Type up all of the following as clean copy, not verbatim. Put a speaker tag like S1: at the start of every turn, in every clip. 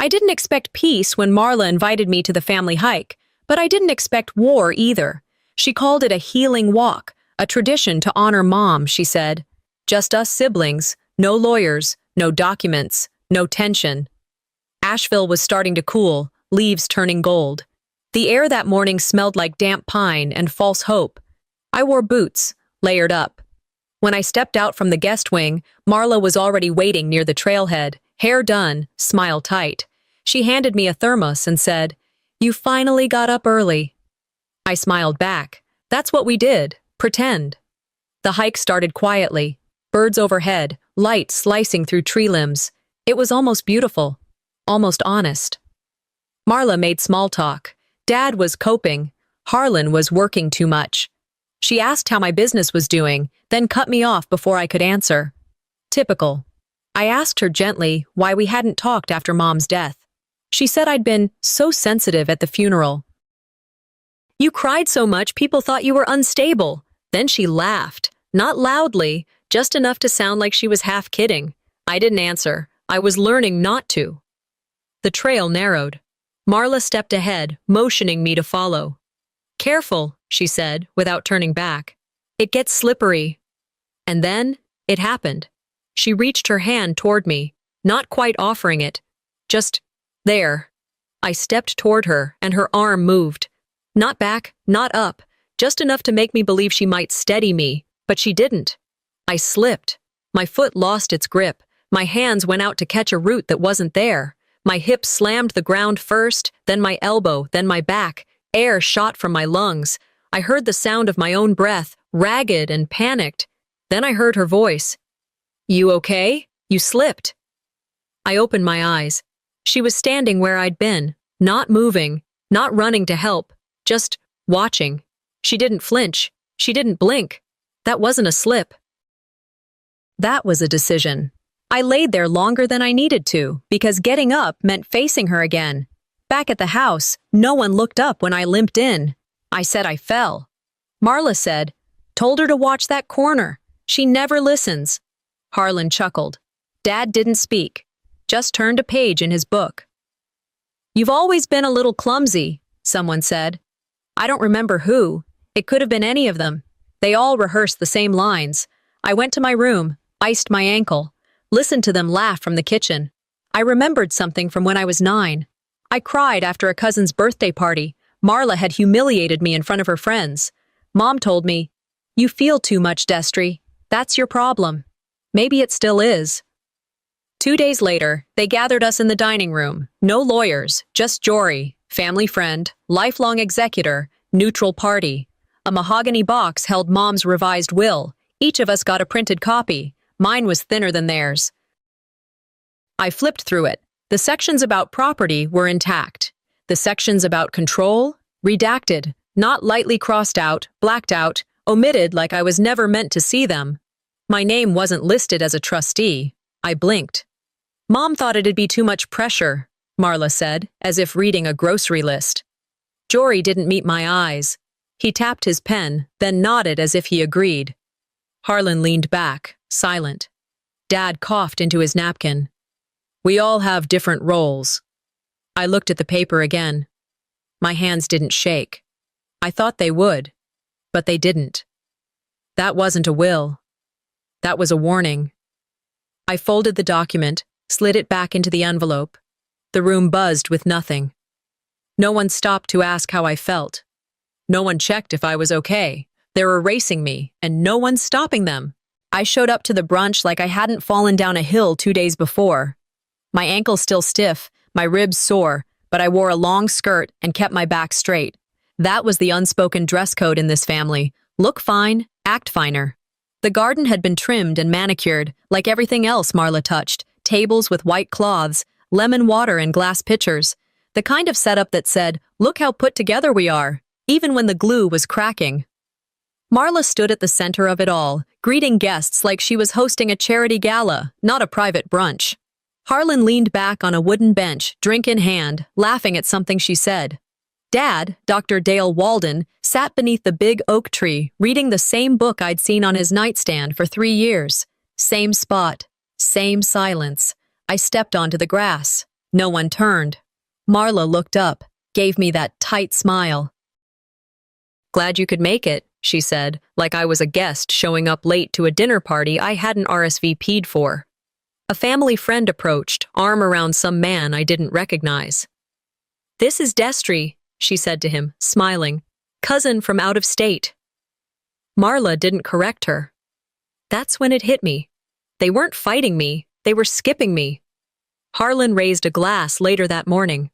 S1: I didn't expect peace when Marla invited me to the family hike, but I didn't expect war either. She called it a healing walk, a tradition to honor Mom, she said. Just us siblings, no lawyers, no documents, no tension. Asheville was starting to cool, leaves turning gold. The air that morning smelled like damp pine and false hope. I wore boots, layered up. When I stepped out from the guest wing, Marla was already waiting near the trailhead, hair done, smile tight. She handed me a thermos and said, "You finally got up early." I smiled back. That's what we did, pretend. The hike started quietly, birds overhead, light slicing through tree limbs. It was almost beautiful, almost honest. Marla made small talk. Dad was coping. Harlan was working too much. She asked how my business was doing, then cut me off before I could answer. Typical. I asked her gently why we hadn't talked after Mom's death. She said I'd been so sensitive at the funeral. "You cried so much people thought you were unstable." Then she laughed, not loudly, just enough to sound like she was half kidding. I didn't answer. I was learning not to. The trail narrowed. Marla stepped ahead, motioning me to follow. "Careful," she said, without turning back. "It gets slippery." And then, it happened. She reached her hand toward me, not quite offering it. Just, there. I stepped toward her, and her arm moved. Not back, not up, just enough to make me believe she might steady me, but she didn't. I slipped. My foot lost its grip. My hands went out to catch a root that wasn't there. My hip slammed the ground first, then my elbow, then my back. Air shot from my lungs. I heard the sound of my own breath, ragged and panicked. Then I heard her voice. "You okay? You slipped." I opened my eyes. She was standing where I'd been, not moving, not running to help, just watching. She didn't flinch. She didn't blink. That wasn't a slip. That was a decision. I laid there longer than I needed to, because getting up meant facing her again. Back at the house, no one looked up when I limped in. I said I fell. Marla said, "Told her to watch that corner. She never listens." Harlan chuckled. Dad didn't speak, just turned a page in his book. "You've always been a little clumsy," someone said. I don't remember who. It could have been any of them. They all rehearsed the same lines. I went to my room, iced my ankle, listened to them laugh from the kitchen. I remembered something from when I was 9. I cried after a cousin's birthday party. Marla had humiliated me in front of her friends. Mom told me, "You feel too much, Destry. That's your problem." Maybe it still is. 2 days later, they gathered us in the dining room. No lawyers, just Jory, family friend, lifelong executor, neutral party. A mahogany box held Mom's revised will. Each of us got a printed copy. Mine was thinner than theirs. I flipped through it. The sections about property were intact. The sections about control, redacted, not lightly crossed out, blacked out, omitted like I was never meant to see them. My name wasn't listed as a trustee. I blinked. Mom thought it'd be too much pressure, Marla said, as if reading a grocery list. Jory didn't meet my eyes. He tapped his pen, then nodded as if he agreed. Harlan leaned back, silent. Dad coughed into his napkin. "We all have different roles." I looked at the paper again. My hands didn't shake. I thought they would, but they didn't. That wasn't a will. That was a warning. I folded the document, slid it back into the envelope. The room buzzed with nothing. No one stopped to ask how I felt. No one checked if I was okay. They're erasing me, and no one's stopping them. I showed up to the brunch like I hadn't fallen down a hill 2 days before. My ankle still stiff, my ribs sore, but I wore a long skirt and kept my back straight. That was the unspoken dress code in this family. Look fine, act finer. The garden had been trimmed and manicured, like everything else Marla touched. Tables with white cloths, lemon water in glass pitchers. The kind of setup that said, "Look how put together we are," even when the glue was cracking. Marla stood at the center of it all, greeting guests like she was hosting a charity gala, not a private brunch. Harlan leaned back on a wooden bench, drink in hand, laughing at something she said. Dad, Dr. Dale Walden, sat beneath the big oak tree, reading the same book I'd seen on his nightstand for 3 years. Same spot, same silence. I stepped onto the grass. No one turned. Marla looked up, gave me that tight smile. "Glad you could make it," she said, like I was a guest showing up late to a dinner party I hadn't RSVP'd for. A family friend approached, arm around some man I didn't recognize. "This is Destry," she said to him, smiling. "Cousin from out of state." Marla didn't correct her. That's when it hit me. They weren't fighting me, they were skipping me. Harlan raised a glass later that morning.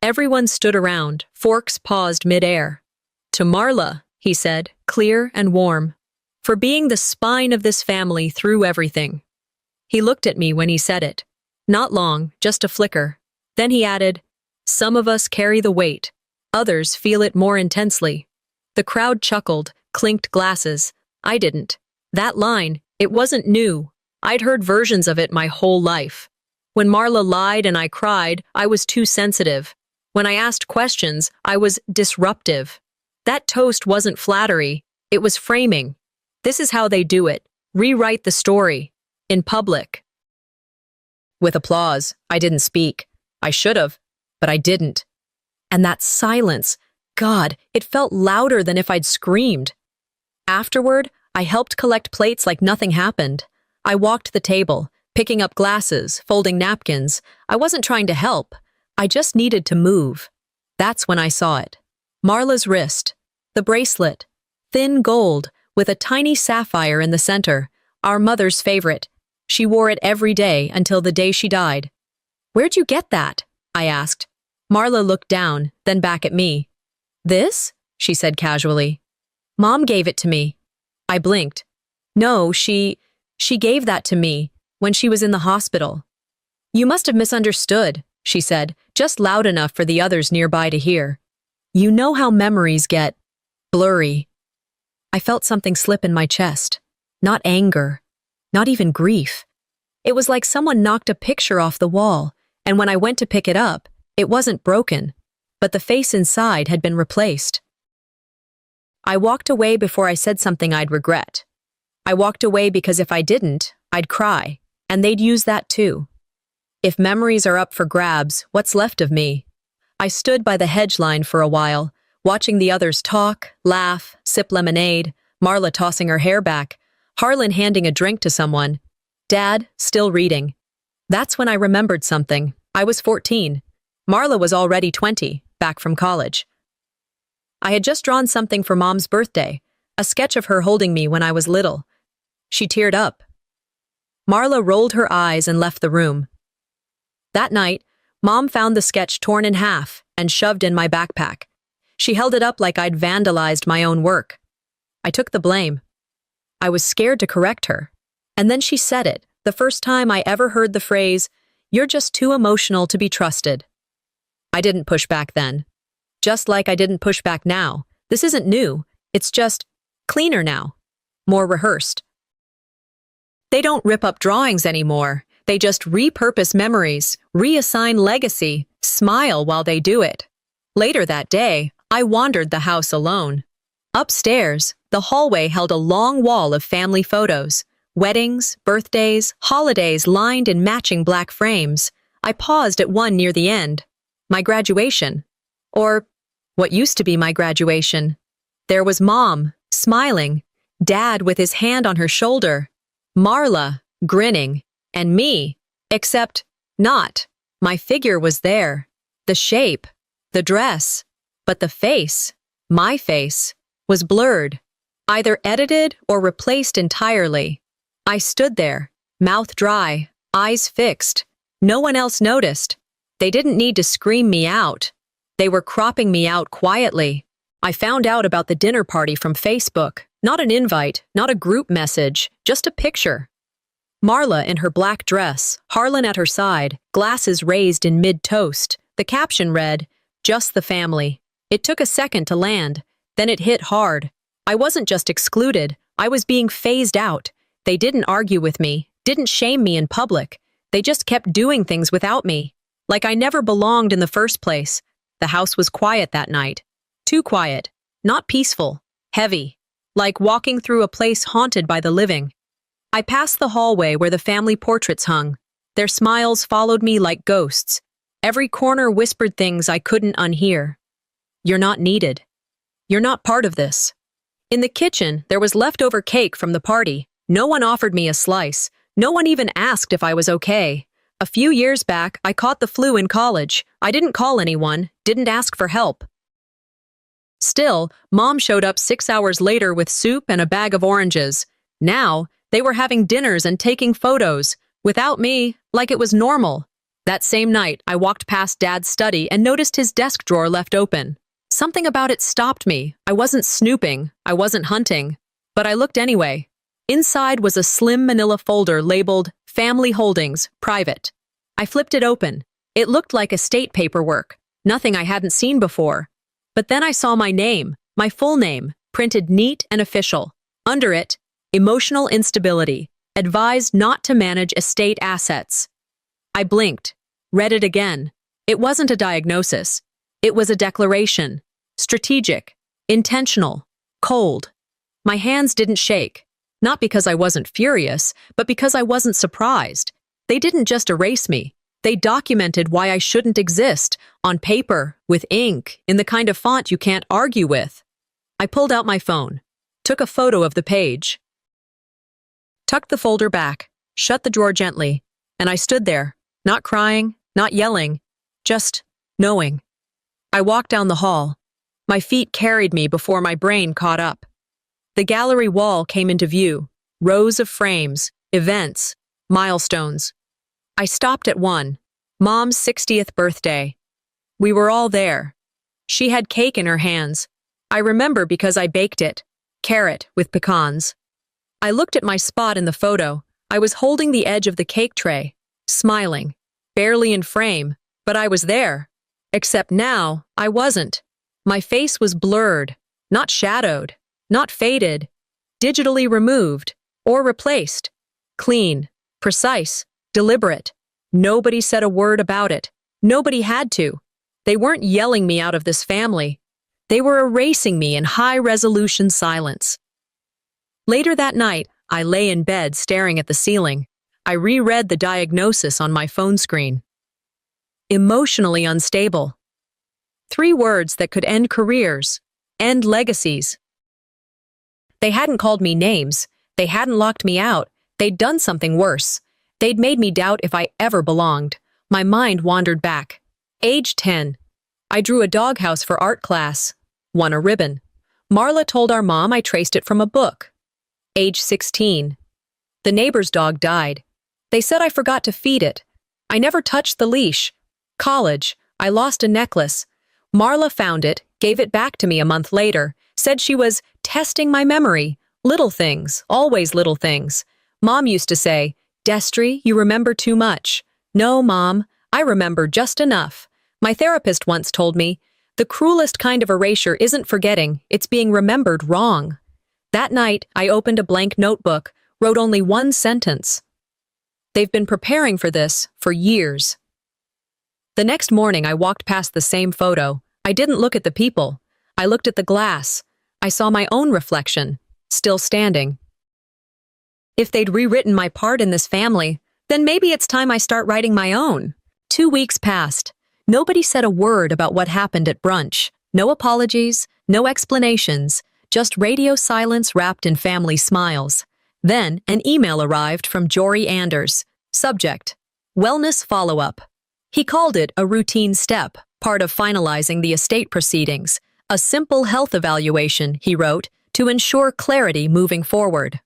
S1: Everyone stood around, forks paused midair. "To Marla," he said, clear and warm, "for being the spine of this family through everything." He looked at me when he said it. Not long, just a flicker. Then he added, "Some of us carry the weight. Others feel it more intensely." The crowd chuckled, clinked glasses. I didn't. That line, it wasn't new. I'd heard versions of it my whole life. When Marla lied and I cried, I was too sensitive. When I asked questions, I was disruptive. That toast wasn't flattery, it was framing. This is how they do it. Rewrite the story. In public. With applause, I didn't speak. I should have, but I didn't. And that silence, God, it felt louder than if I'd screamed. Afterward, I helped collect plates like nothing happened. I walked the table, picking up glasses, folding napkins. I wasn't trying to help. I just needed to move. That's when I saw it. Marla's wrist. The bracelet. Thin gold, with a tiny sapphire in the center. Our mother's favorite. She wore it every day until the day she died. "Where'd you get that?" I asked. Marla looked down, then back at me. "This?" she said casually. "Mom gave it to me." I blinked. "No, she gave that to me when she was in the hospital." "You must have misunderstood," she said, just loud enough for the others nearby to hear. "You know how memories get blurry." I felt something slip in my chest. Not anger. Not even grief. It was like someone knocked a picture off the wall, and when I went to pick it up, it wasn't broken, but the face inside had been replaced. I walked away before I said something I'd regret. I walked away because if I didn't, I'd cry, and they'd use that too. If memories are up for grabs, what's left of me? I stood by the hedge line for a while, watching the others talk, laugh, sip lemonade, Marla tossing her hair back, Harlan handing a drink to someone, Dad still reading. That's when I remembered something. I was 14. Marla was already 20, back from college. I had just drawn something for Mom's birthday, a sketch of her holding me when I was little. She teared up. Marla rolled her eyes and left the room. That night, Mom found the sketch torn in half and shoved in my backpack. She held it up like I'd vandalized my own work. I took the blame. I was scared to correct her. And then she said it, the first time I ever heard the phrase, "You're just too emotional to be trusted." I didn't push back then. Just like I didn't push back now. This isn't new. It's just cleaner now. More rehearsed. They don't rip up drawings anymore. They just repurpose memories, reassign legacy, smile while they do it. Later that day, I wandered the house alone. Upstairs, the hallway held a long wall of family photos. Weddings, birthdays, holidays lined in matching black frames. I paused at one near the end. My graduation. Or what used to be my graduation. There was Mom, smiling, Dad with his hand on her shoulder, Marla, grinning, and me, except not. My figure was there. The shape, the dress, but the face, my face, was blurred, either edited or replaced entirely. I stood there, mouth dry, eyes fixed. No one else noticed. They didn't need to scream me out. They were cropping me out quietly. I found out about the dinner party from Facebook. Not an invite, not a group message, just a picture. Marla in her black dress, Harlan at her side, glasses raised in mid-toast. The caption read, "Just the family." It took a second to land. Then it hit hard. I wasn't just excluded, I was being phased out. They didn't argue with me, didn't shame me in public. They just kept doing things without me. Like I never belonged in the first place. The house was quiet that night. Too quiet. Not peaceful. Heavy. Like walking through a place haunted by the living. I passed the hallway where the family portraits hung. Their smiles followed me like ghosts. Every corner whispered things I couldn't unhear. You're not needed. You're not part of this. In the kitchen, there was leftover cake from the party. No one offered me a slice. No one even asked if I was okay. A few years back, I caught the flu in college. I didn't call anyone, didn't ask for help. Still, Mom showed up 6 hours later with soup and a bag of oranges. Now, they were having dinners and taking photos, without me, like it was normal. That same night, I walked past Dad's study and noticed his desk drawer left open. Something about it stopped me. I wasn't snooping, I wasn't hunting. But I looked anyway. Inside was a slim manila folder labeled Family Holdings, Private. I flipped it open. It looked like estate paperwork, nothing I hadn't seen before. But then I saw my name, my full name, printed neat and official. Under it, emotional instability, advised not to manage estate assets. I blinked, read it again. It wasn't a diagnosis. It was a declaration. Strategic, intentional, cold. My hands didn't shake. Not because I wasn't furious, but because I wasn't surprised. They didn't just erase me. They documented why I shouldn't exist, on paper, with ink, in the kind of font you can't argue with. I pulled out my phone, took a photo of the page, tucked the folder back, shut the drawer gently, and I stood there, not crying, not yelling, just knowing. I walked down the hall. My feet carried me before my brain caught up. The gallery wall came into view, rows of frames, events, milestones. I stopped at one, Mom's 60th birthday. We were all there. She had cake in her hands. I remember because I baked it, carrot with pecans. I looked at my spot in the photo. I was holding the edge of the cake tray, smiling, barely in frame, but I was there. Except now, I wasn't. My face was blurred, not shadowed, not faded, digitally removed, or replaced. Clean, precise, deliberate. Nobody said a word about it. Nobody had to. They weren't yelling me out of this family. They were erasing me in high-resolution silence. Later that night, I lay in bed staring at the ceiling. I reread the diagnosis on my phone screen. Emotionally unstable. 3 words that could end careers, end legacies. They hadn't called me names. They hadn't locked me out. They'd done something worse. They'd made me doubt if I ever belonged. My mind wandered back. Age 10. I drew a doghouse for art class. Won a ribbon. Marla told our mom I traced it from a book. Age 16. The neighbor's dog died. They said I forgot to feed it. I never touched the leash. College. I lost a necklace. Marla found it, gave it back to me a month later, said she was testing my memory. Little things, always little things. Mom used to say, "Destry, you remember too much." No, Mom, I remember just enough. My therapist once told me, the cruelest kind of erasure isn't forgetting, it's being remembered wrong. That night, I opened a blank notebook, wrote only one sentence. They've been preparing for this for years. The next morning, I walked past the same photo. I didn't look at the people. I looked at the glass. I saw my own reflection, still standing. If they'd rewritten my part in this family, then maybe it's time I start writing my own. 2 weeks passed. Nobody said a word about what happened at brunch. No apologies, no explanations, just radio silence wrapped in family smiles. Then, an email arrived from Jory Anders. Subject: Wellness Follow-Up. He called it a routine step, part of finalizing the estate proceedings. A simple health evaluation, he wrote, to ensure clarity moving forward.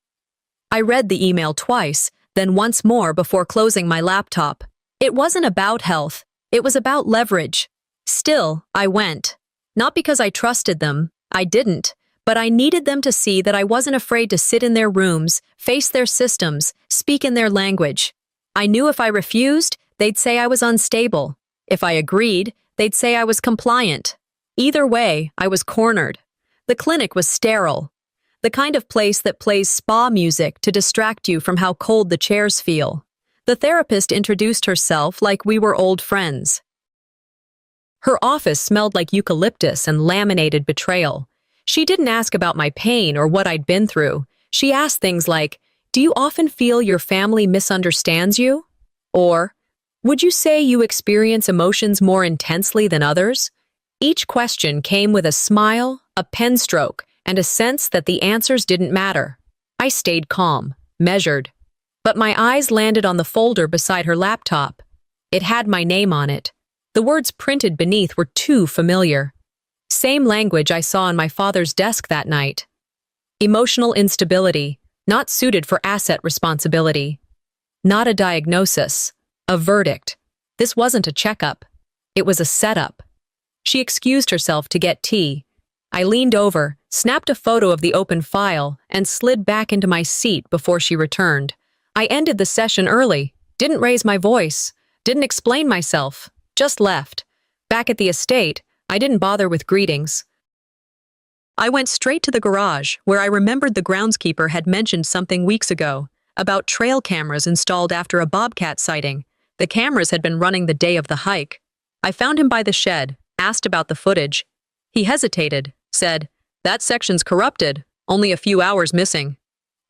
S1: I read the email twice, then once more before closing my laptop. It wasn't about health. It was about leverage. Still, I went. Not because I trusted them. I didn't. But I needed them to see that I wasn't afraid to sit in their rooms, face their systems, speak in their language. I knew if I refused, they'd say I was unstable. If I agreed, they'd say I was compliant. Either way, I was cornered. The clinic was sterile. The kind of place that plays spa music to distract you from how cold the chairs feel. The therapist introduced herself like we were old friends. Her office smelled like eucalyptus and laminated betrayal. She didn't ask about my pain or what I'd been through. She asked things like, "Do you often feel your family misunderstands you?" Or, Would you say you experience emotions more intensely than others? Each question came with a smile, a pen stroke, and a sense that the answers didn't matter. I stayed calm, measured. But my eyes landed on the folder beside her laptop. It had my name on it. The words printed beneath were too familiar. Same language I saw on my father's desk that night. Emotional instability, not suited for asset responsibility. Not a diagnosis, a verdict. This wasn't a checkup. It was a setup. She excused herself to get tea. I leaned over, snapped a photo of the open file, and slid back into my seat before she returned. I ended the session early, didn't raise my voice, didn't explain myself, just left. Back at the estate, I didn't bother with greetings. I went straight to the garage, where I remembered the groundskeeper had mentioned something weeks ago, about trail cameras installed after a bobcat sighting. The cameras had been running the day of the hike. I found him by the shed, asked about the footage. He hesitated, said, "That section's corrupted, only a few hours missing."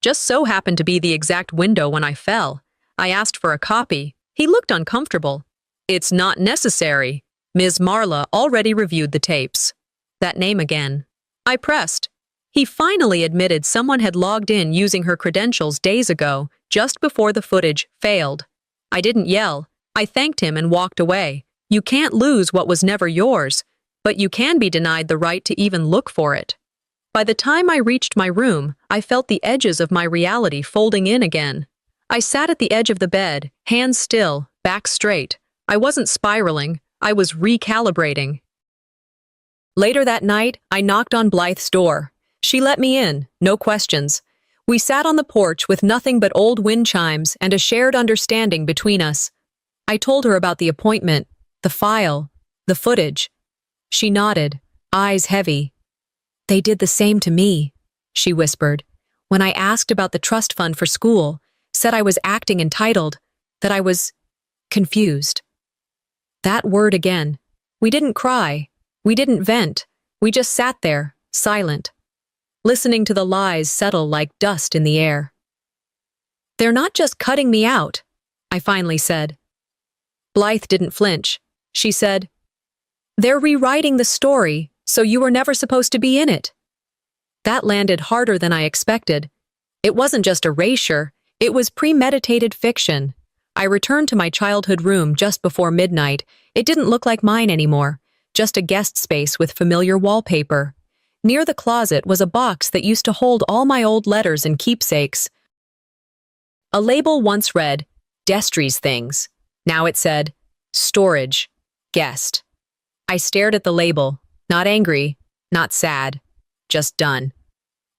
S1: Just so happened to be the exact window when I fell. I asked for a copy. He looked uncomfortable. "It's not necessary. Ms. Marla already reviewed the tapes." That name again. I pressed. He finally admitted someone had logged in using her credentials days ago, just before the footage failed. I didn't yell. I thanked him and walked away. You can't lose what was never yours, but you can be denied the right to even look for it. By the time I reached my room, I felt the edges of my reality folding in again. I sat at the edge of the bed, hands still, back straight. I wasn't spiraling, I was recalibrating. Later that night, I knocked on Blythe's door. She let me in, no questions. We sat on the porch with nothing but old wind chimes and a shared understanding between us. I told her about the appointment, the file, the footage. She nodded, eyes heavy. "They did the same to me," she whispered. "When I asked about the trust fund for school, said I was acting entitled, that I was confused." That word again. We didn't cry. We didn't vent. We just sat there, silent, listening to the lies settle like dust in the air. "They're not just cutting me out," I finally said. Blythe didn't flinch. She said, "They're rewriting the story, so you were never supposed to be in it." That landed harder than I expected. It wasn't just erasure, it was premeditated fiction. I returned to my childhood room just before midnight. It didn't look like mine anymore, just a guest space with familiar wallpaper. Near the closet was a box that used to hold all my old letters and keepsakes. A label once read, "Destry's Things." Now it said, "Storage, Guest." I stared at the label, not angry, not sad, just done.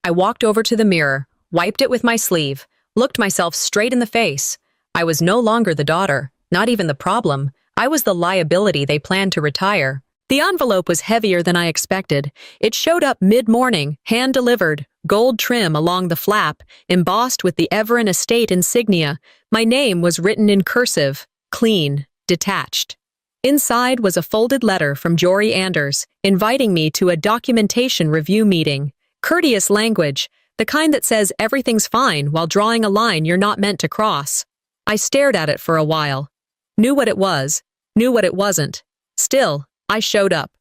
S1: I walked over to the mirror, wiped it with my sleeve, looked myself straight in the face. I was no longer the daughter, not even the problem. I was the liability they planned to retire. The envelope was heavier than I expected. It showed up mid-morning, hand-delivered, gold trim along the flap, embossed with the Everin Estate insignia. My name was written in cursive, clean, detached. Inside was a folded letter from Jory Anders, inviting me to a documentation review meeting. Courteous language, the kind that says everything's fine while drawing a line you're not meant to cross. I stared at it for a while. Knew what it was, knew what it wasn't. Still, I showed up.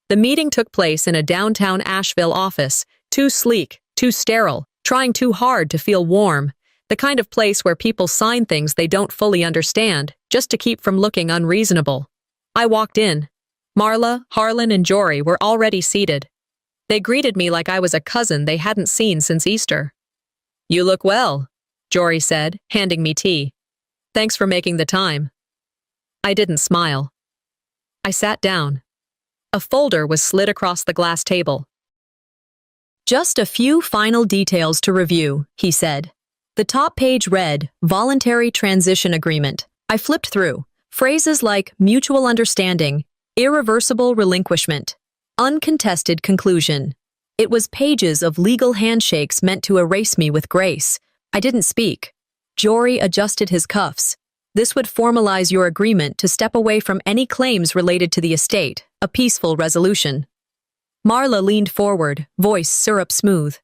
S1: The meeting took place in a downtown Asheville office, too sleek, too sterile, trying too hard to feel warm. The kind of place where people sign things they don't fully understand, just to keep from looking unreasonable. I walked in. Marla, Harlan, and Jory were already seated. They greeted me like I was a cousin they hadn't seen since Easter. "You look well," Jory said, handing me tea. "Thanks for making the time." I didn't smile. I sat down. A folder was slid across the glass table. "Just a few final details to review," he said. The top page read, "Voluntary Transition Agreement." I flipped through. Phrases like mutual understanding, irreversible relinquishment, uncontested conclusion. It was pages of legal handshakes meant to erase me with grace. I didn't speak. Jory adjusted his cuffs. "This would formalize your agreement to step away from any claims related to the estate, a peaceful resolution." Marla leaned forward, voice syrup smooth.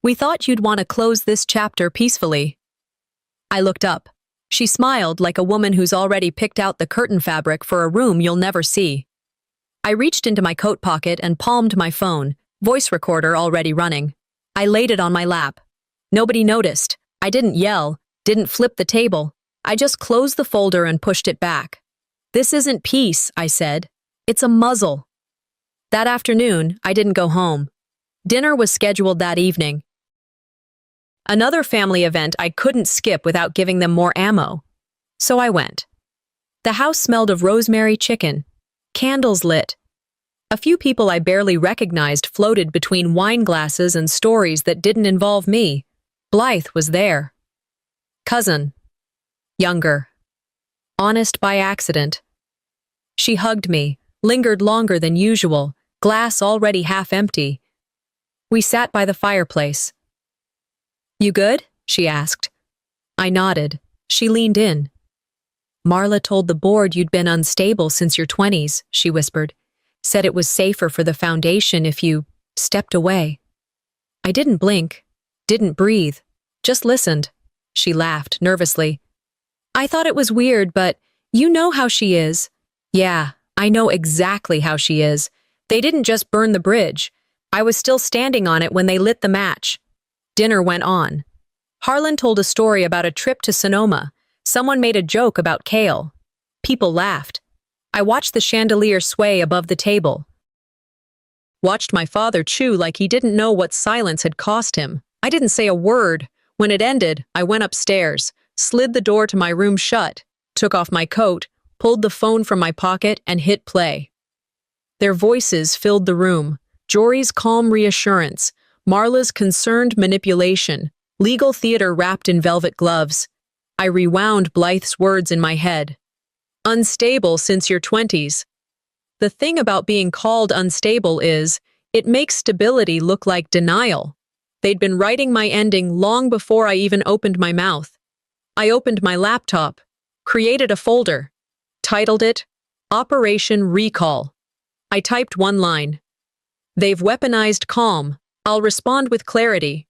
S1: "We thought you'd want to close this chapter peacefully." I looked up. She smiled like a woman who's already picked out the curtain fabric for a room you'll never see. I reached into my coat pocket and palmed my phone, voice recorder already running. I laid it on my lap. Nobody noticed. I didn't yell, didn't flip the table. I just closed the folder and pushed it back. "This isn't peace," I said. "It's a muzzle." That afternoon, I didn't go home. Dinner was scheduled that evening. Another family event I couldn't skip without giving them more ammo. So I went. The house smelled of rosemary chicken, candles lit. A few people I barely recognized floated between wine glasses and stories that didn't involve me. Blythe was there. Cousin. Younger. Honest by accident. She hugged me, lingered longer than usual, glass already half empty. We sat by the fireplace. "You good?" she asked. I nodded. She leaned in. "Marla told the board you'd been unstable since your 20s, she whispered. "Said it was safer for the foundation if you stepped away." I didn't blink, didn't breathe, just listened. She laughed nervously. "I thought it was weird, but you know how she is." "Yeah, I know exactly how she is. They didn't just burn the bridge. I was still standing on it when they lit the match." Dinner went on. Harlan told a story about a trip to Sonoma. Someone made a joke about kale. People laughed. I watched the chandelier sway above the table. Watched my father chew like he didn't know what silence had cost him. I didn't say a word. When it ended, I went upstairs, slid the door to my room shut, took off my coat, pulled the phone from my pocket, and hit play. Their voices filled the room. Jory's calm reassurance, Marla's concerned manipulation, legal theater wrapped in velvet gloves. I rewound Blythe's words in my head. "Unstable since your 20s. The thing about being called unstable is, it makes stability look like denial. They'd been writing my ending long before I even opened my mouth. I opened my laptop, created a folder, titled it, Operation Recall. I typed one line. "They've weaponized calm. I'll respond with clarity."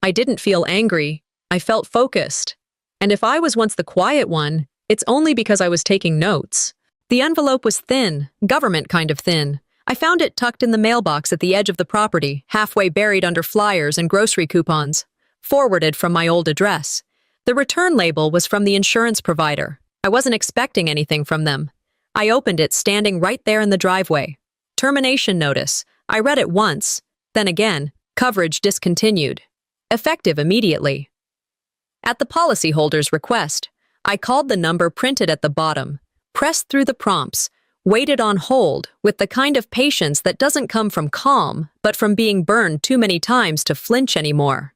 S1: I didn't feel angry. I felt focused. And if I was once the quiet one, it's only because I was taking notes. The envelope was thin, government kind of thin. I found it tucked in the mailbox at the edge of the property, halfway buried under flyers and grocery coupons, forwarded from my old address. The return label was from the insurance provider. I wasn't expecting anything from them. I opened it standing right there in the driveway. Termination notice. I read it once. Then again, coverage discontinued. Effective immediately. At the policyholder's request, I called the number printed at the bottom, pressed through the prompts, waited on hold with the kind of patience that doesn't come from calm, but from being burned too many times to flinch anymore.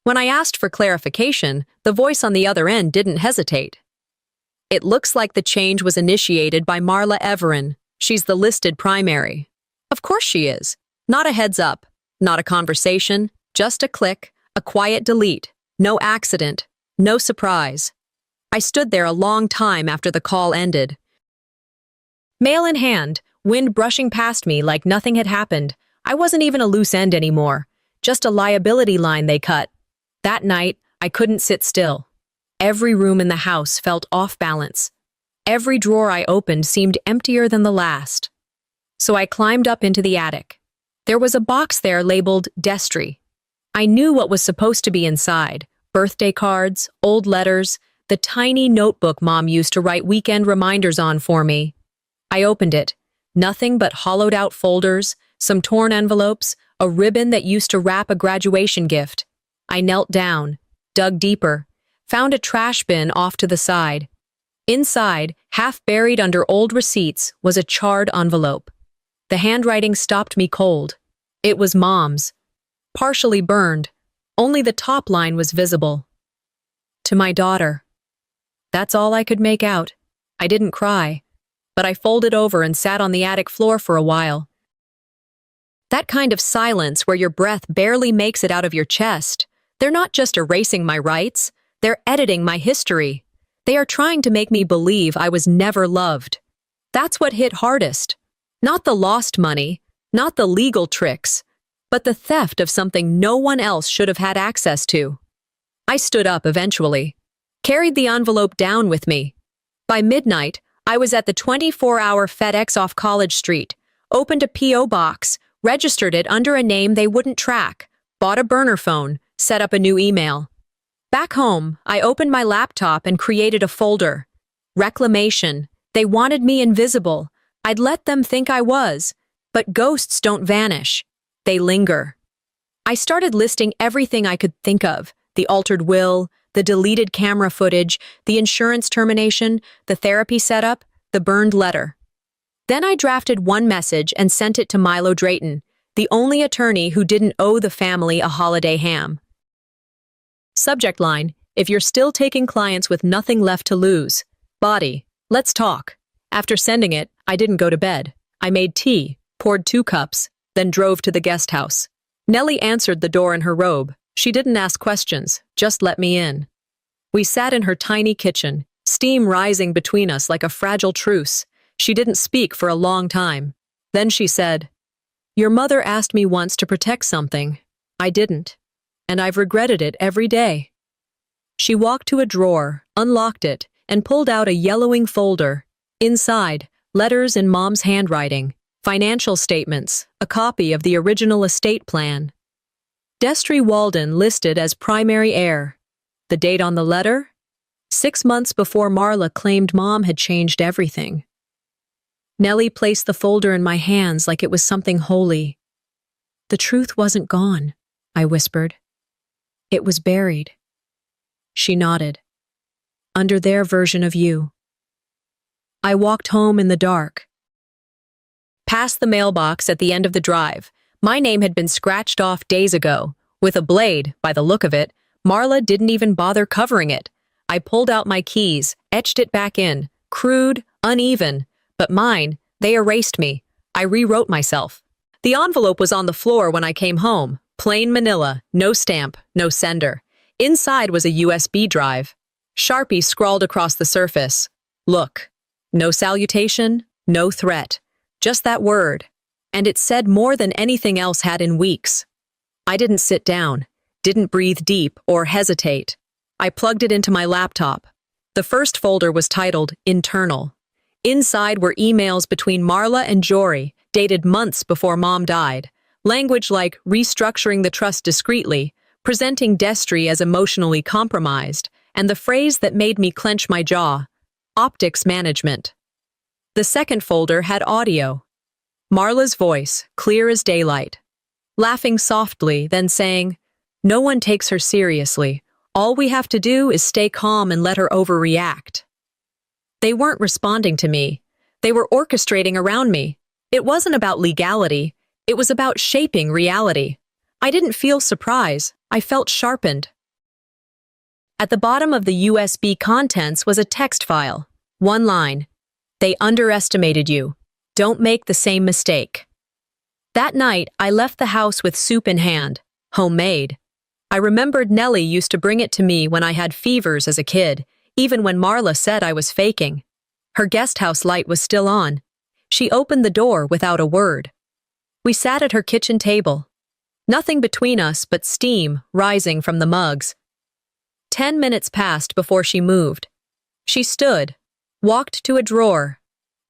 S1: When I asked for clarification, the voice on the other end didn't hesitate. "It looks like the change was initiated by Marla Everin. She's the listed primary." Of course she is. Not a heads up, not a conversation, just a click, a quiet delete. No accident, no surprise. I stood there a long time after the call ended. Mail in hand, wind brushing past me like nothing had happened. I wasn't even a loose end anymore, just a liability line they cut. That night, I couldn't sit still. Every room in the house felt off balance. Every drawer I opened seemed emptier than the last. So I climbed up into the attic. There was a box there labeled Destry. I knew what was supposed to be inside: birthday cards, old letters, the tiny notebook Mom used to write weekend reminders on for me. I opened it. Nothing but hollowed-out folders, some torn envelopes, a ribbon that used to wrap a graduation gift. I knelt down, dug deeper, found a trash bin off to the side. Inside, half buried under old receipts, was a charred envelope. The handwriting stopped me cold. It was Mom's. Partially burned. Only the top line was visible. To my daughter. That's all I could make out. I didn't cry, but I folded over and sat on the attic floor for a while. That kind of silence where your breath barely makes it out of your chest. They're not just erasing my rights, they're editing my history. They are trying to make me believe I was never loved. That's what hit hardest. Not the lost money, not the legal tricks, but the theft of something no one else should have had access to. I stood up eventually. Carried the envelope down with me. By midnight, I was at the 24-hour FedEx off College Street, opened a P.O. box, registered it under a name they wouldn't track, bought a burner phone, set up a new email. Back home, I opened my laptop and created a folder. Reclamation. They wanted me invisible. I'd let them think I was. But ghosts don't vanish. They linger. I started listing everything I could think of: the altered will, the deleted camera footage, the insurance termination, the therapy setup, the burned letter. Then I drafted one message and sent it to Milo Drayton, the only attorney who didn't owe the family a holiday ham. Subject line: if you're still taking clients with nothing left to lose. Body: let's talk. After sending it, I didn't go to bed. I made tea, poured 2 cups, then drove to the guest house. Nellie answered the door in her robe. She didn't ask questions, just let me in. We sat in her tiny kitchen, steam rising between us like a fragile truce. She didn't speak for a long time. Then she said, "Your mother asked me once to protect something. I didn't. And I've regretted it every day." She walked to a drawer, unlocked it, and pulled out a yellowing folder. Inside, letters in Mom's handwriting, financial statements, a copy of the original estate plan. Destry Walden listed as primary heir. The date on the letter? 6 months before Marla claimed Mom had changed everything. Nellie placed the folder in my hands like it was something holy. "The truth wasn't gone," I whispered. "It was buried." She nodded. "Under their version of you." I walked home in the dark. Past the mailbox at the end of the drive, my name had been scratched off days ago. With a blade, by the look of it, Marla didn't even bother covering it. I pulled out my keys, etched it back in, crude, uneven, but mine, they erased me. I rewrote myself. The envelope was on the floor when I came home. Plain manila, no stamp, no sender. Inside was a USB drive. Sharpie scrawled across the surface. "Look." No salutation, no threat. Just that word. And it said more than anything else had in weeks. I didn't sit down, didn't breathe deep or hesitate. I plugged it into my laptop. The first folder was titled Internal. Inside were emails between Marla and Jory, dated months before Mom died. Language like restructuring the trust discreetly, presenting Destry as emotionally compromised, and the phrase that made me clench my jaw: optics management. The second folder had audio. Marla's voice, clear as daylight. Laughing softly, then saying, "No one takes her seriously. All we have to do is stay calm and let her overreact." They weren't responding to me. They were orchestrating around me. It wasn't about legality. It was about shaping reality. I didn't feel surprise. I felt sharpened. At the bottom of the USB contents was a text file. One line: "They underestimated you. Don't make the same mistake." That night, I left the house with soup in hand, homemade. I remembered Nellie used to bring it to me when I had fevers as a kid, even when Marla said I was faking. Her guest house light was still on. She opened the door without a word. We sat at her kitchen table. Nothing between us but steam rising from the mugs. 10 minutes passed before she moved. She stood, walked to a drawer,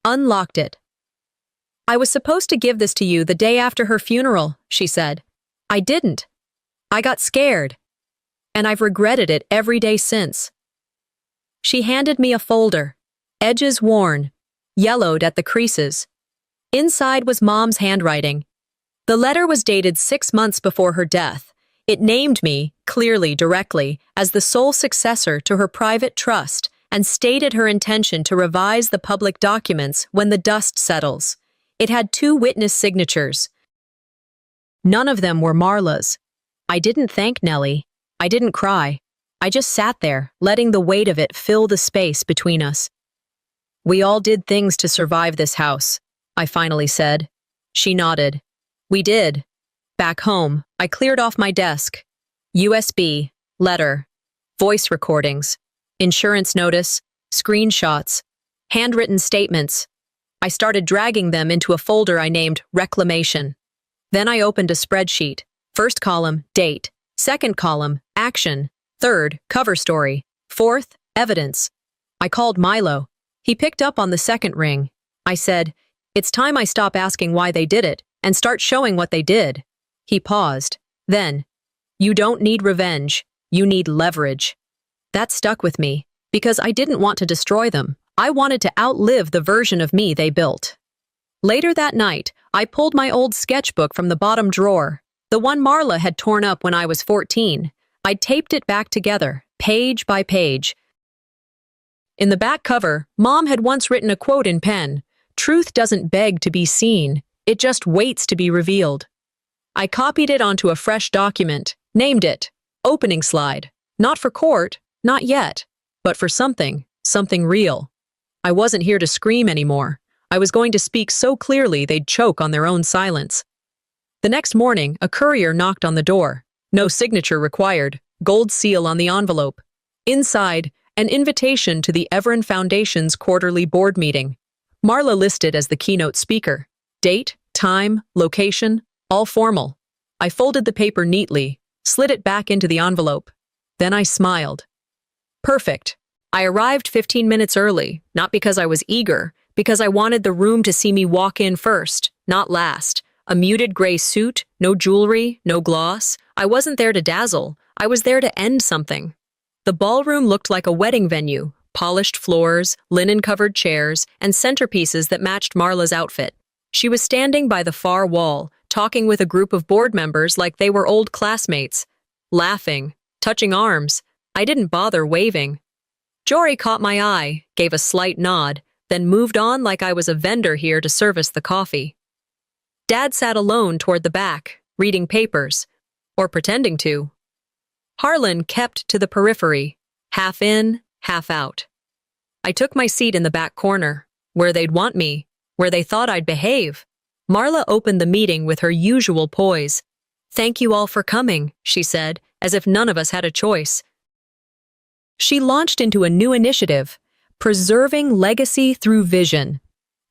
S1: unlocked it. "I was supposed to give this to you the day after her funeral," she said. "I didn't. I got scared. And I've regretted it every day since." She handed me a folder, edges worn, yellowed at the creases. Inside was Mom's handwriting. The letter was dated 6 months before her death. It named me, clearly, directly, as the sole successor to her private trust and stated her intention to revise the public documents when the dust settles. It had 2 witness signatures. None of them were Marla's. I didn't thank Nellie. I didn't cry. I just sat there, letting the weight of it fill the space between us. "We all did things to survive this house," I finally said. She nodded. "We did." Back home, I cleared off my desk. USB, letter, voice recordings, insurance notice, screenshots, handwritten statements. I started dragging them into a folder I named Reclamation. Then I opened a spreadsheet. First column, date. Second column, action. Third, cover story. Fourth, Evidence. I called Milo. He picked up on the second ring. I said, "It's time I stop asking why they did it and start showing what they did." He paused. Then, "You don't need revenge. You need leverage." That stuck with me, because I didn't want to destroy them. I wanted to outlive the version of me they built. Later that night, I pulled my old sketchbook from the bottom drawer, the one Marla had torn up when I was 14. I'd taped it back together, page by page. In the back cover, Mom had once written a quote in pen: "Truth doesn't beg to be seen, it just waits to be revealed." I copied it onto a fresh document, named it Opening Slide. Not for court, not yet, but for something real. I wasn't here to scream anymore. I was going to speak so clearly they'd choke on their own silence. The next morning, a courier knocked on the door. No signature required, gold seal on the envelope. Inside, an invitation to the Everin Foundation's quarterly board meeting. Marla listed as the keynote speaker. Date, time, location, all formal. I folded the paper neatly, slid it back into the envelope. Then I smiled. Perfect. I arrived 15 minutes early, not because I was eager, because I wanted the room to see me walk in first, not last. A muted gray suit, no jewelry, no gloss. I wasn't there to dazzle. I was there to end something. The ballroom looked like a wedding venue, polished floors, linen-covered chairs, and centerpieces that matched Marla's outfit. She was standing by the far wall, talking with a group of board members like they were old classmates, laughing, touching arms. I didn't bother waving. Jory caught my eye, gave a slight nod, then moved on like I was a vendor here to service the coffee. Dad sat alone toward the back, reading papers, or pretending to. Harlan kept to the periphery, half in, half out. I took my seat in the back corner, where they'd want me, where they thought I'd behave. Marla opened the meeting with her usual poise. "Thank you all for coming," she said, as if none of us had a choice. She launched into a new initiative, Preserving Legacy Through Vision.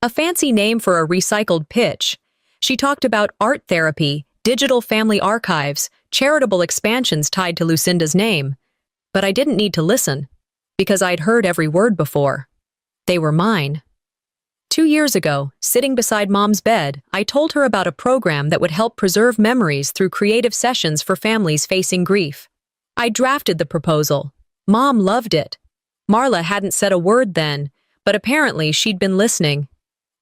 S1: A fancy name for a recycled pitch. She talked about art therapy, digital family archives, charitable expansions tied to Lucinda's name. But I didn't need to listen, because I'd heard every word before. They were mine. 2 years ago, sitting beside Mom's bed, I told her about a program that would help preserve memories through creative sessions for families facing grief. I drafted the proposal. Mom loved it. Marla hadn't said a word then, but apparently she'd been listening.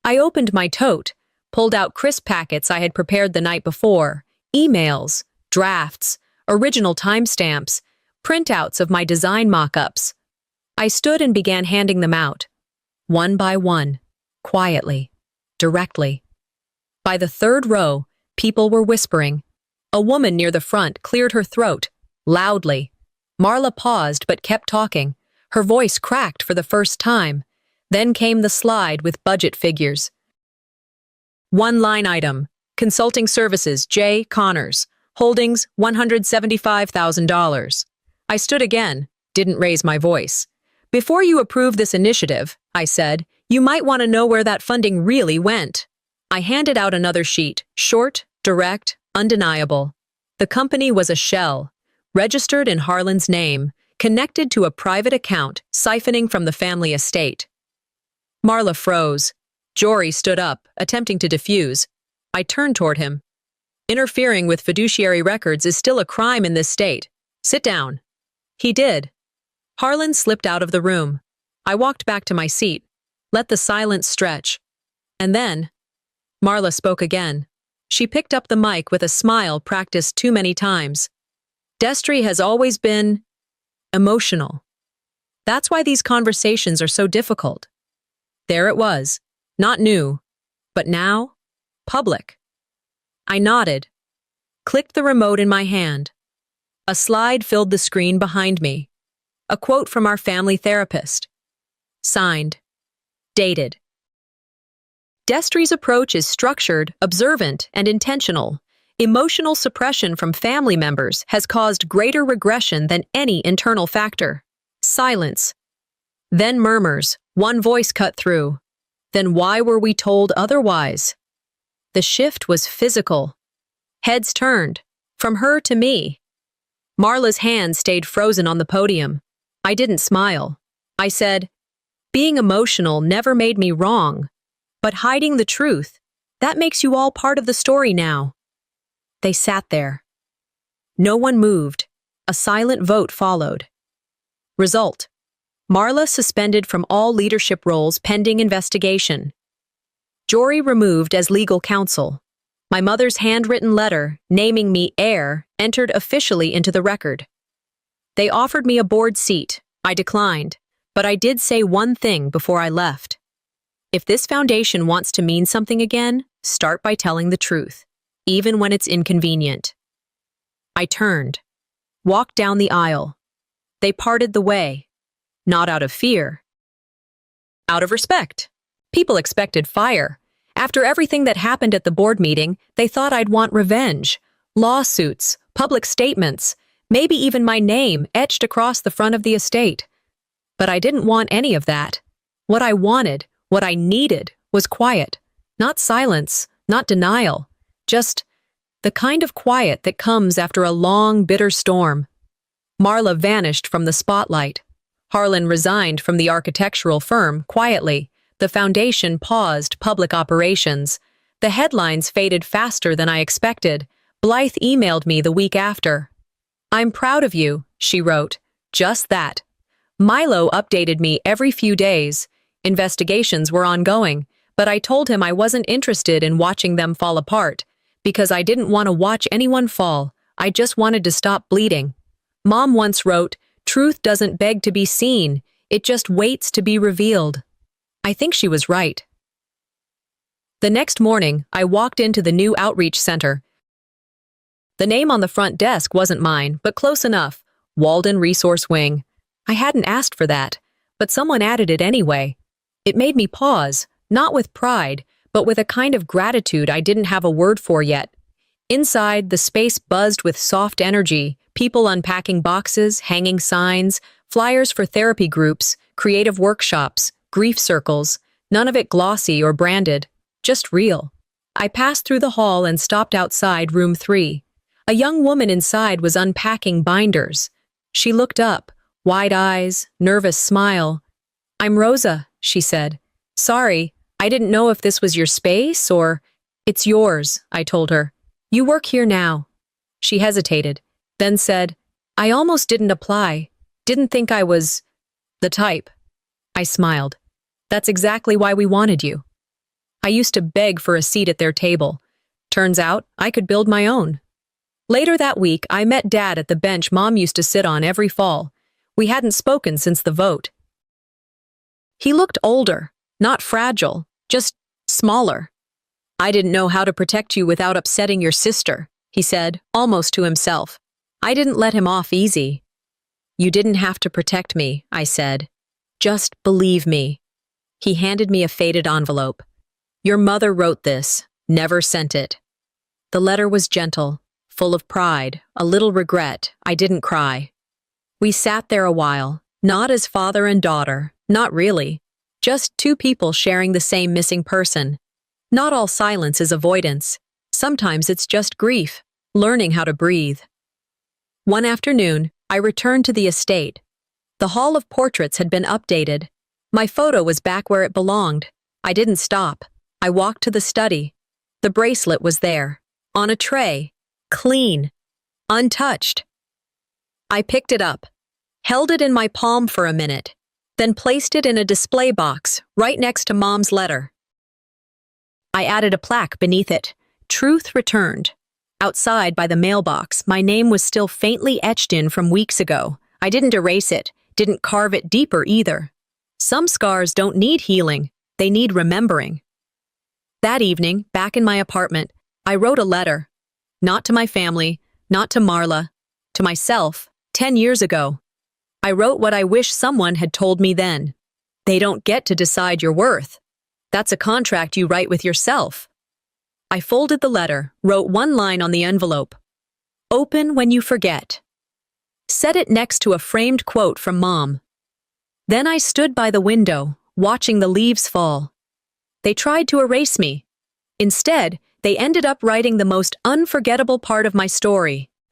S1: I opened my tote, pulled out crisp packets I had prepared the night before, emails, drafts, original timestamps, printouts of my design mock-ups. I stood and began handing them out, one by one, quietly, directly. By the third row, people were whispering. A woman near the front cleared her throat, loudly. Marla paused but kept talking. Her voice cracked for the first time. Then came the slide with budget figures. One line item, consulting services J. Connors, holdings $175,000. I stood again, didn't raise my voice. "Before you approve this initiative," I said, "you might want to know where that funding really went." I handed out another sheet, short, direct, undeniable. The company was a shell, registered in Harlan's name, connected to a private account siphoning from the family estate. Marla froze. Jory stood up, attempting to defuse. I turned toward him. "Interfering with fiduciary records is still a crime in this state. Sit down." He did. Harlan slipped out of the room. I walked back to my seat, let the silence stretch. And then, Marla spoke again. She picked up the mic with a smile practiced too many times. "Destry has always been emotional. That's why these conversations are so difficult." There it was, not new, but now, public. I nodded, clicked the remote in my hand. A slide filled the screen behind me. A quote from our family therapist. Signed. Dated. Destry's approach is structured, observant, and intentional. Emotional suppression from family members has caused greater regression than any internal factor. Silence. Then murmurs, one voice cut through. Then why were we told otherwise? The shift was physical. Heads turned, from her to me. Marla's hand stayed frozen on the podium. I didn't smile. I said, being emotional never made me wrong, but hiding the truth, that makes you all part of the story now. They sat there. No one moved. A silent vote followed. Result: Marla suspended from all leadership roles pending investigation. Jory removed as legal counsel. My mother's handwritten letter, naming me heir, entered officially into the record. They offered me a board seat. I declined, but I did say one thing before I left. If this foundation wants to mean something again, start by telling the truth, even when it's inconvenient. I turned, walked down the aisle. They parted the way, not out of fear, out of respect. People expected fire. After everything that happened at the board meeting, they thought I'd want revenge, lawsuits, public statements, maybe even my name etched across the front of the estate. But I didn't want any of that. What I wanted, what I needed, was quiet. Not silence, not denial. Just the kind of quiet that comes after a long, bitter storm. Marla vanished from the spotlight. Harlan resigned from the architectural firm quietly. The foundation paused public operations. The headlines faded faster than I expected. Blythe emailed me the week after. "I'm proud of you," she wrote. Just that. Milo updated me every few days. Investigations were ongoing, but I told him I wasn't interested in watching them fall apart, because I didn't want to watch anyone fall. I just wanted to stop bleeding. Mom once wrote, "Truth doesn't beg to be seen, it just waits to be revealed." I think she was right. The next morning, I walked into the new outreach center. The name on the front desk wasn't mine, but close enough. Walden Resource Wing. I hadn't asked for that, but someone added it anyway. It made me pause, not with pride, but with a kind of gratitude I didn't have a word for yet. Inside, the space buzzed with soft energy, people unpacking boxes, hanging signs, flyers for therapy groups, creative workshops, grief circles, none of it glossy or branded, just real. I passed through the hall and stopped outside room 3. A young woman inside was unpacking binders. She looked up, wide eyes, nervous smile. "I'm Rosa," she said. "Sorry, I didn't know if this was your space or—" "It's yours," I told her. "You work here now." She hesitated, then said, "I almost didn't apply. Didn't think I was the type." I smiled. "That's exactly why we wanted you." I used to beg for a seat at their table. Turns out, I could build my own. Later that week, I met Dad at the bench Mom used to sit on every fall. We hadn't spoken since the vote. He looked older, not fragile, just smaller. "I didn't know how to protect you without upsetting your sister," he said, almost to himself. I didn't let him off easy. "You didn't have to protect me," I said. "Just believe me." He handed me a faded envelope. "Your mother wrote this, never sent it." The letter was gentle, full of pride, a little regret. I didn't cry. We sat there a while, not as father and daughter, not really. Just two people sharing the same missing person. Not all silence is avoidance. Sometimes it's just grief, learning how to breathe. One afternoon, I returned to the estate. The hall of portraits had been updated. My photo was back where it belonged. I didn't stop. I walked to the study. The bracelet was there, on a tray, clean, untouched. I picked it up, held it in my palm for a minute, then placed it in a display box right next to Mom's letter. I added a plaque beneath it, "Truth returned." Outside by the mailbox, my name was still faintly etched in from weeks ago. I didn't erase it, didn't carve it deeper either. Some scars don't need healing, they need remembering. That evening, back in my apartment, I wrote a letter. Not to my family, not to Marla, to myself, 10 years ago. I wrote what I wish someone had told me then. They don't get to decide your worth. That's a contract you write with yourself. I folded the letter, wrote one line on the envelope. "Open when you forget." Set it next to a framed quote from Mom. Then I stood by the window, watching the leaves fall. They tried to erase me. Instead, they ended up writing the most unforgettable part of my story.